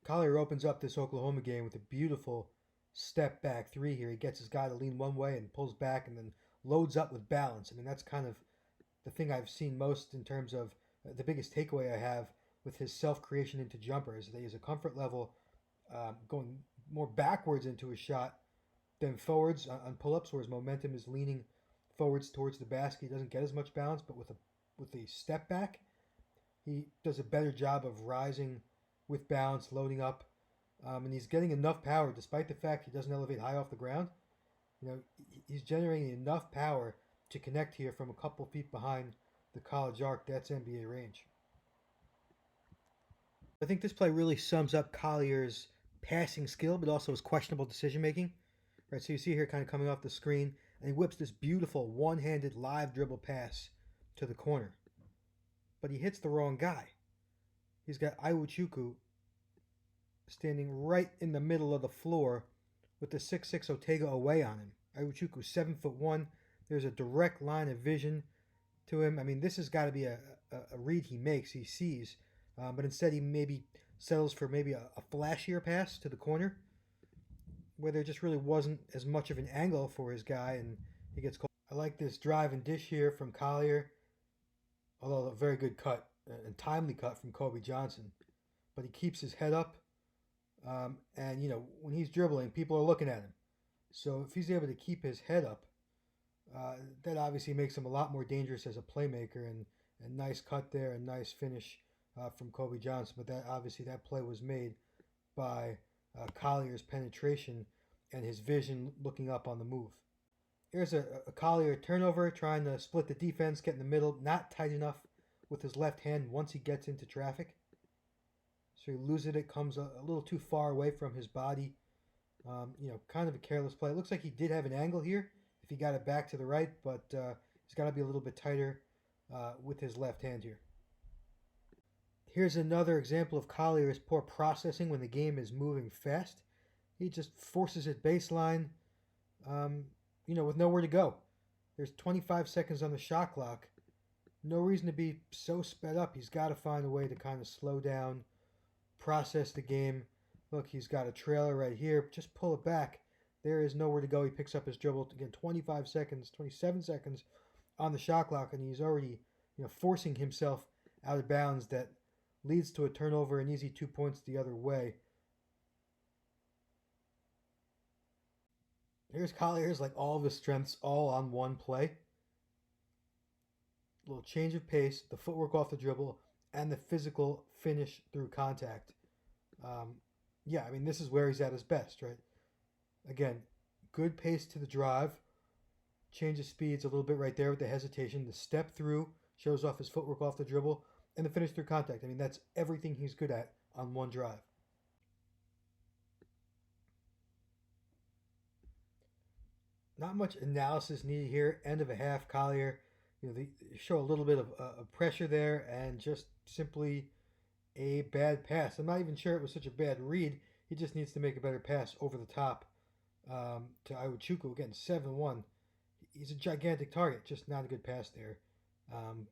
Collier opens up this Oklahoma game with a beautiful step back three here. He gets his guy to lean one way and pulls back and then loads up with balance. I mean, that's kind of the thing I've seen most in terms of the biggest takeaway I have with his self creation into jumpers. That he has a comfort level going more backwards into his shot than forwards on pull ups, where his momentum is leaning forwards towards the basket. He doesn't get as much balance, but with a step back, he does a better job of rising with balance, loading up, and he's getting enough power despite the fact he doesn't elevate high off the ground. You know, he's generating enough power to connect here from a couple feet behind the college arc. That's NBA range. I think this play really sums up Collier's passing skill, but also his questionable decision making. Right, so you see here kind of coming off the screen, and he whips this beautiful one-handed live dribble pass to the corner. But he hits the wrong guy. He's got Iwuchukwu standing right in the middle of the floor with the 6'6" Otega away on him. Iwuchukwu 7'1". There's a direct line of vision to him. I mean, this has got to be a read he makes, he sees. But instead he maybe settles for maybe a flashier pass to the corner where there just really wasn't as much of an angle for his guy, and he gets called. I like this drive and dish here from Collier, although a very good cut and timely cut from Kobe Johnson. But he keeps his head up, and you know, when he's dribbling, people are looking at him. So if he's able to keep his head up, that obviously makes him a lot more dangerous as a playmaker. And nice cut there, and nice finish from Kobe Johnson. But that obviously that play was made by Collier's penetration and his vision looking up on the move. Here's a Collier turnover, trying to split the defense, get in the middle, not tight enough with his left hand once he gets into traffic. So he loses it, comes a little too far away from his body. You know, kind of a careless play. It looks like he did have an angle here if he got it back to the right, but he's got to be a little bit tighter with his left hand here. Here's another example of Collier's poor processing when the game is moving fast. He just forces it baseline, you know, with nowhere to go. There's 25 seconds on the shot clock. No reason to be so sped up. He's got to find a way to kind of slow down, process the game. Look, he's got a trailer right here. Just pull it back. There is nowhere to go. He picks up his dribble. Again, 25 seconds, 27 seconds on the shot clock, and he's already, you know, forcing himself out of bounds. That leads to a turnover, an easy 2 points the other way. Here's Collier's, like all of his strengths all on one play. A little change of pace, the footwork off the dribble, and the physical finish through contact. Yeah, I mean, this is where he's at his best, right? Again, good pace to the drive, change of speeds a little bit right there with the hesitation. The step through shows off his footwork off the dribble, and the finish through contact. I mean, that's everything he's good at on one drive. Not much analysis needed here. End of a half, Collier, you know, they show a little bit of pressure there, and just simply a bad pass. I'm not even sure it was such a bad read. He just needs to make a better pass over the top to Iwuchukwu. Again, 7-1. He's a gigantic target, just not a good pass there.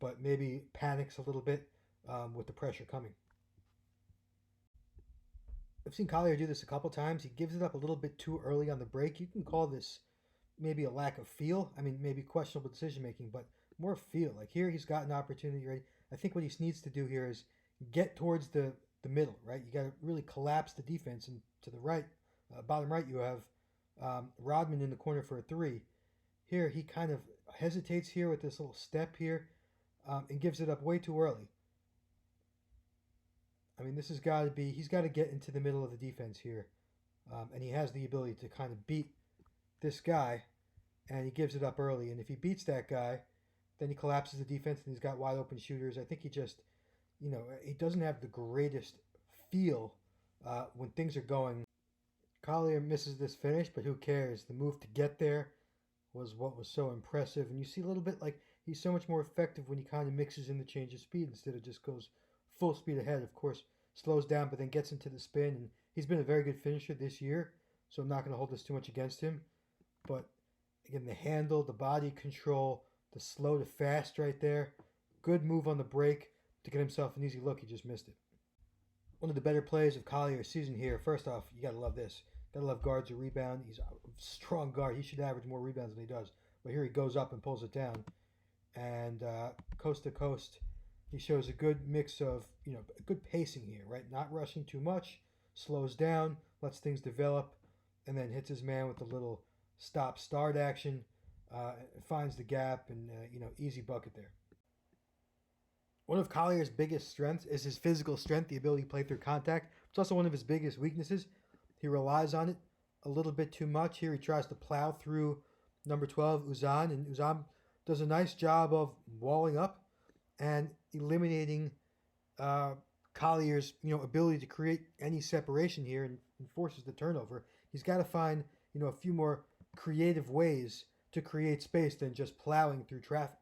But maybe panics a little bit with the pressure coming. I've seen Collier do this a couple times. He gives it up a little bit too early on the break. You can call this maybe a lack of feel. I mean, maybe questionable decision making, but more feel. Like here, he's got an opportunity, right? I think what he needs to do here is get towards the middle, right? You got to really collapse the defense. And to the right, bottom right, you have Rodman in the corner for a three. Here, he kind of hesitates here with this little step here and gives it up way too early. I mean, this has got to be, he's got to get into the middle of the defense here. And he has the ability to kind of beat this guy, and he gives it up early. And if he beats that guy, then he collapses the defense and he's got wide open shooters. I think he just, you know, he doesn't have the greatest feel when things are going. Collier misses this finish, but who cares? The move to get there was what was so impressive. And you see a little bit like he's so much more effective when he kind of mixes in the change of speed instead of just goes full speed ahead. Of course, slows down, but then gets into the spin. And he's been a very good finisher this year, so I'm not going to hold this too much against him. But again, the handle, the body control, the slow to fast right there. Good move on the break to get himself an easy look. He just missed it. One of the better plays of Collier's season here. First off, you gotta love this. Gotta love guards who rebound. He's a strong guard. He should average more rebounds than he does. But here he goes up and pulls it down, and coast to coast, he shows a good mix of good pacing here, right? Not rushing too much, slows down, lets things develop, and then hits his man with a little stop start action, finds the gap, and easy bucket there. One of Collier's biggest strengths is his physical strength, the ability to play through contact. It's also one of his biggest weaknesses. He relies on it a little bit too much. Here he tries to plow through number 12, Uzan, and Uzan does a nice job of walling up and eliminating Collier's ability to create any separation here and forces the turnover. He's got to find a few more creative ways to create space than just plowing through traffic.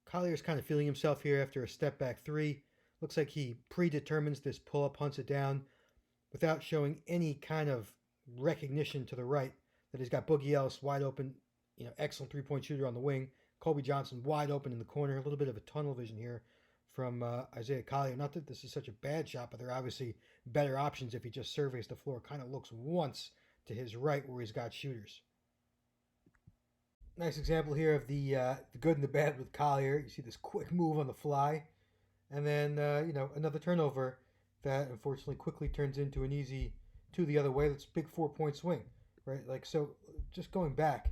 Collier's kind of feeling himself here after a step back three. Looks like he predetermines this pull up, hunts it down without showing any kind of recognition to the right that he's got Boogie Ellis wide open, excellent 3-point shooter on the wing. Kobe Johnson wide open in the corner. A little bit of a tunnel vision here from Isaiah Collier. Not that this is such a bad shot, but there are obviously better options if he just surveys the floor. Kind of looks once to his right where he's got shooters. Nice example here of the good and the bad with Collier. You see this quick move on the fly, and then another turnover that unfortunately quickly turns into an easy two the other way. That's a big 4-point swing, right? Like, so just going back,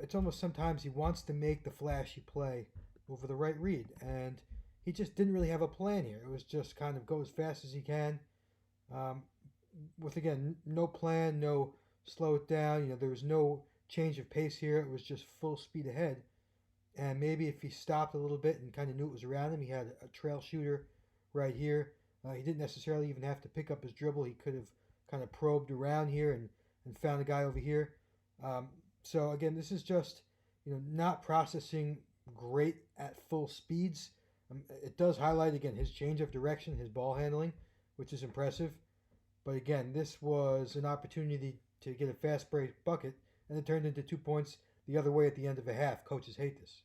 it's almost sometimes he wants to make the flashy play over the right read, and he just didn't really have a plan here. It was just kind of go as fast as he can, with again no plan, no slow it down. There was no change of pace here. It was just full speed ahead. And maybe if he stopped a little bit and kind of knew it was around him, he had a trail shooter right here. He didn't necessarily even have to pick up his dribble. He could have kind of probed around here and found a guy over here. So again, this is just not processing great at full speeds. It does highlight again his change of direction, his ball handling, which is impressive. But again, this was an opportunity to get a fast break bucket, and it turned into 2 points the other way at the end of a half. Coaches hate this.